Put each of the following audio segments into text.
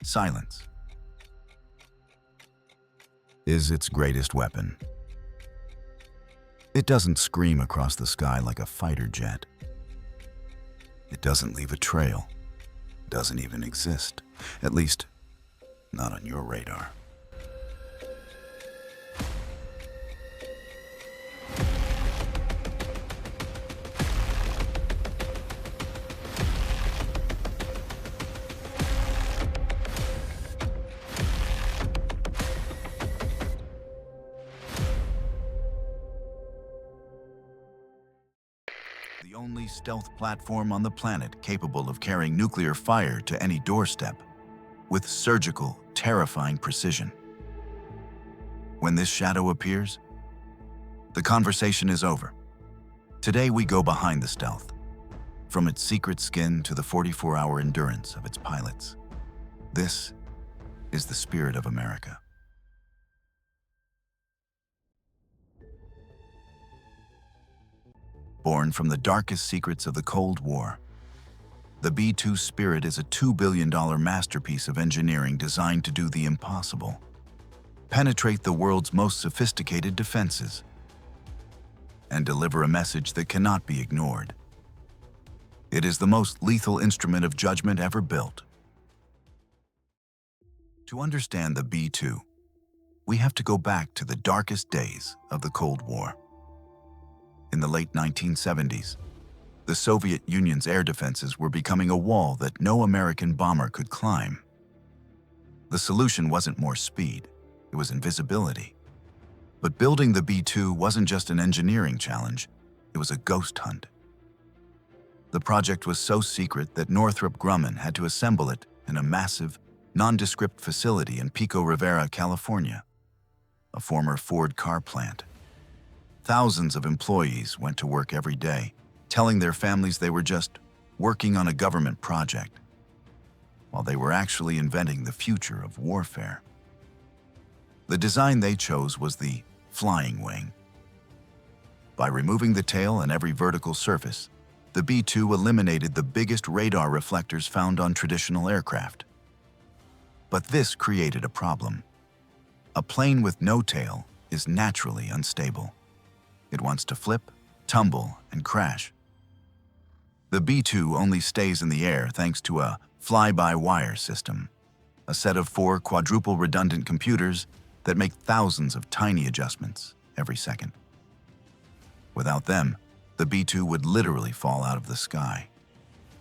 Silence is its greatest weapon. It doesn't scream across the sky like a fighter jet. It doesn't leave a trail. It doesn't even exist. At least, not on your radar. The only stealth platform on the planet capable of carrying nuclear fire to any doorstep, with surgical, terrifying precision. When this shadow appears, the conversation is over. Today we go behind the stealth, from its secret skin to the 44-hour endurance of its pilots. This is the spirit of America. Born from the darkest secrets of the Cold War, the B-2 Spirit is a $2 billion masterpiece of engineering designed to do the impossible: penetrate the world's most sophisticated defenses and deliver a message that cannot be ignored. It is the most lethal instrument of judgment ever built. To understand the B-2, we have to go back to the darkest days of the Cold War. In the late 1970s, the Soviet Union's air defenses were becoming a wall that no American bomber could climb. The solution wasn't more speed, it was invisibility. But building the B-2 wasn't just an engineering challenge, it was a ghost hunt. The project was so secret that Northrop Grumman had to assemble it in a massive, nondescript facility in Pico Rivera, California, a former Ford car plant. Thousands of employees went to work every day, telling their families they were just working on a government project, while they were actually inventing the future of warfare. The design they chose was the flying wing. By removing the tail and every vertical surface, the B-2 eliminated the biggest radar reflectors found on traditional aircraft. But this created a problem. A plane with no tail is naturally unstable. It wants to flip, tumble, and crash. The B-2 only stays in the air thanks to a fly-by-wire system, a set of 4 quadruple redundant computers that make thousands of tiny adjustments every second. Without them, the B-2 would literally fall out of the sky.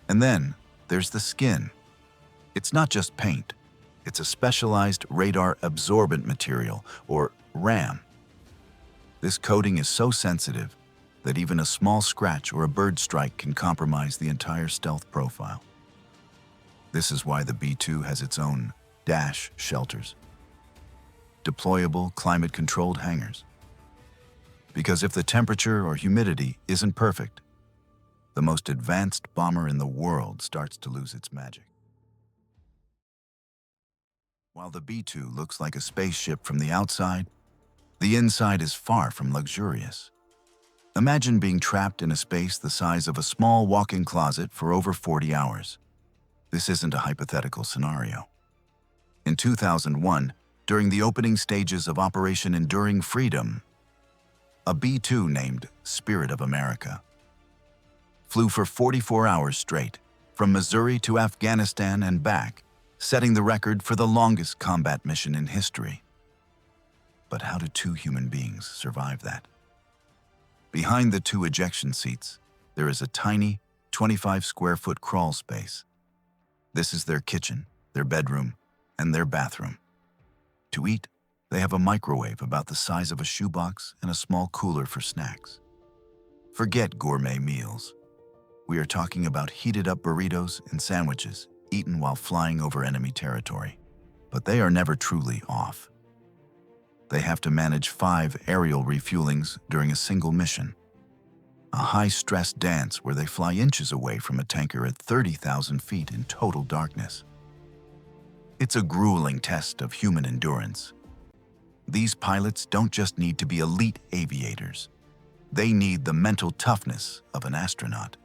And then there's the skin. It's not just paint. It's a specialized radar-absorbent material, or RAM. This coating is so sensitive that even a small scratch or a bird strike can compromise the entire stealth profile. This is why the B-2 has its own dash shelters, deployable, climate-controlled hangars. Because if the temperature or humidity isn't perfect, the most advanced bomber in the world starts to lose its magic. While the B-2 looks like a spaceship from the outside, the inside is far from luxurious. Imagine being trapped in a space the size of a small walk-in closet for over 40 hours. This isn't a hypothetical scenario. In 2001, during the opening stages of Operation Enduring Freedom, a B-2 named Spirit of America flew for 44 hours straight, from Missouri to Afghanistan and back, setting the record for the longest combat mission in history. But how do 2 human beings survive that? Behind the 2 ejection seats, there is a tiny, 25-square-foot crawl space. This is their kitchen, their bedroom, and their bathroom. To eat, they have a microwave about the size of a shoebox and a small cooler for snacks. Forget gourmet meals. We are talking about heated-up burritos and sandwiches eaten while flying over enemy territory. But they are never truly off. They have to manage 5 aerial refuelings during a single mission. A high-stress dance where they fly inches away from a tanker at 30,000 feet in total darkness. It's a grueling test of human endurance. These pilots don't just need to be elite aviators. They need the mental toughness of an astronaut.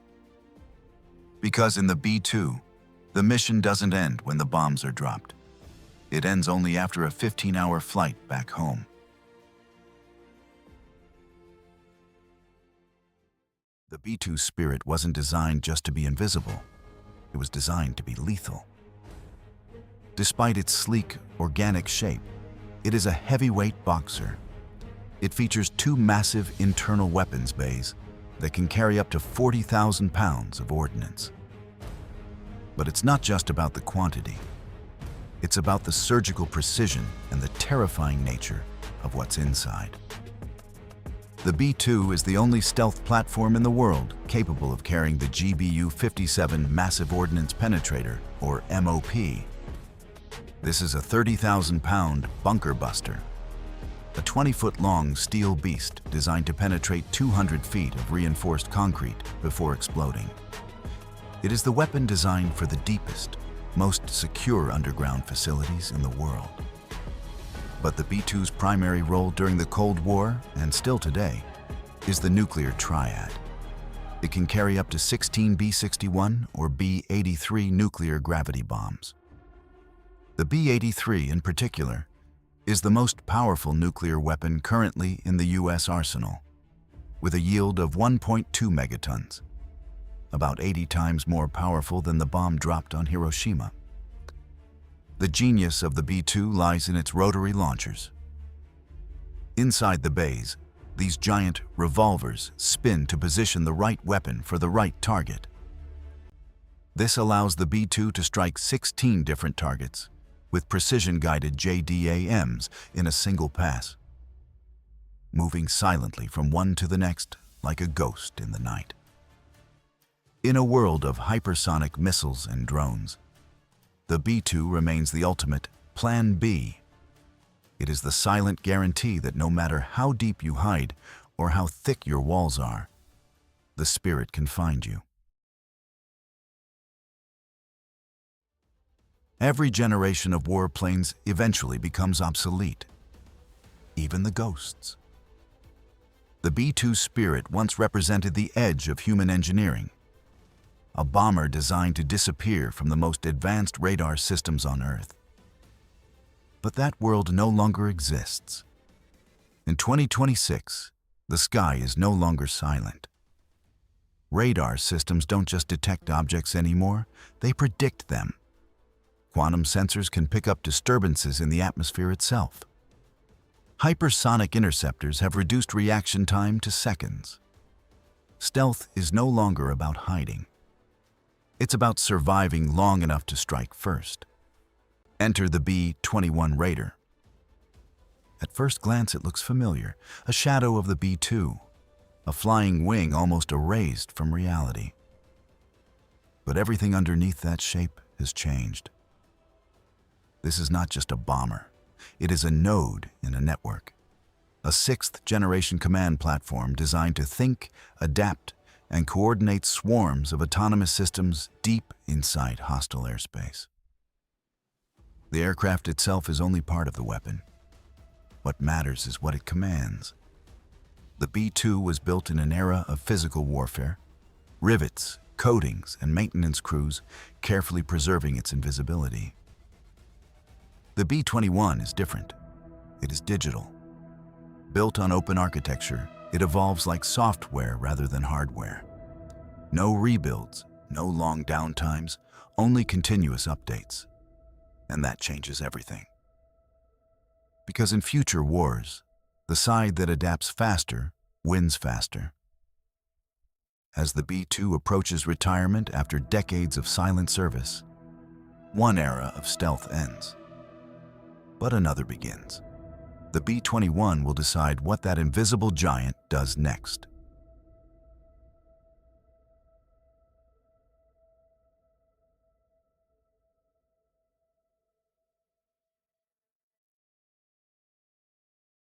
Because in the B-2, the mission doesn't end when the bombs are dropped. It ends only after a 15-hour flight back home. The B-2 Spirit wasn't designed just to be invisible. It was designed to be lethal. Despite its sleek, organic shape, it is a heavyweight boxer. It features two massive internal weapons bays that can carry up to 40,000 pounds of ordnance. But it's not just about the quantity. It's about the surgical precision and the terrifying nature of what's inside. The B-2 is the only stealth platform in the world capable of carrying the GBU-57 Massive Ordnance Penetrator, or MOP. This is a 30,000-pound bunker buster, a 20-foot-long steel beast designed to penetrate 200 feet of reinforced concrete before exploding. It is the weapon designed for the deepest, most secure underground facilities in the world. But the B-2's primary role during the Cold War, and still today, is the nuclear triad. It can carry up to 16 B-61 or B-83 nuclear gravity bombs. The B-83, in particular, is the most powerful nuclear weapon currently in the U.S. arsenal, with a yield of 1.2 megatons, about 80 times more powerful than the bomb dropped on Hiroshima. The genius of the B-2 lies in its rotary launchers. Inside the bays, these giant revolvers spin to position the right weapon for the right target. This allows the B-2 to strike 16 different targets with precision-guided JDAMs in a single pass, moving silently from one to the next like a ghost in the night. In a world of hypersonic missiles and drones, the B-2 remains the ultimate Plan B. It is the silent guarantee that no matter how deep you hide or how thick your walls are, the Spirit can find you. Every generation of warplanes eventually becomes obsolete, even the ghosts. The B-2 Spirit once represented the edge of human engineering, a bomber designed to disappear from the most advanced radar systems on Earth. But that world no longer exists. In 2026, the sky is no longer silent. Radar systems don't just detect objects anymore, they predict them. Quantum sensors can pick up disturbances in the atmosphere itself. Hypersonic interceptors have reduced reaction time to seconds. Stealth is no longer about hiding. It's about surviving long enough to strike first. Enter the B-21 Raider. At first glance, it looks familiar, a shadow of the B-2, a flying wing almost erased from reality. But everything underneath that shape has changed. This is not just a bomber. It is a node in a network, a sixth-generation command platform designed to think, adapt, and coordinate swarms of autonomous systems deep inside hostile airspace. The aircraft itself is only part of the weapon. What matters is what it commands. The B-2 was built in an era of physical warfare, rivets, coatings, and maintenance crews carefully preserving its invisibility. The B-21 is different. It is digital. Built on open architecture, it evolves like software rather than hardware. No rebuilds, no long downtimes, only continuous updates. And that changes everything. Because in future wars, the side that adapts faster wins faster. As the B-2 approaches retirement after decades of silent service, one era of stealth ends. But another begins. The B-21 will decide what that invisible giant does next.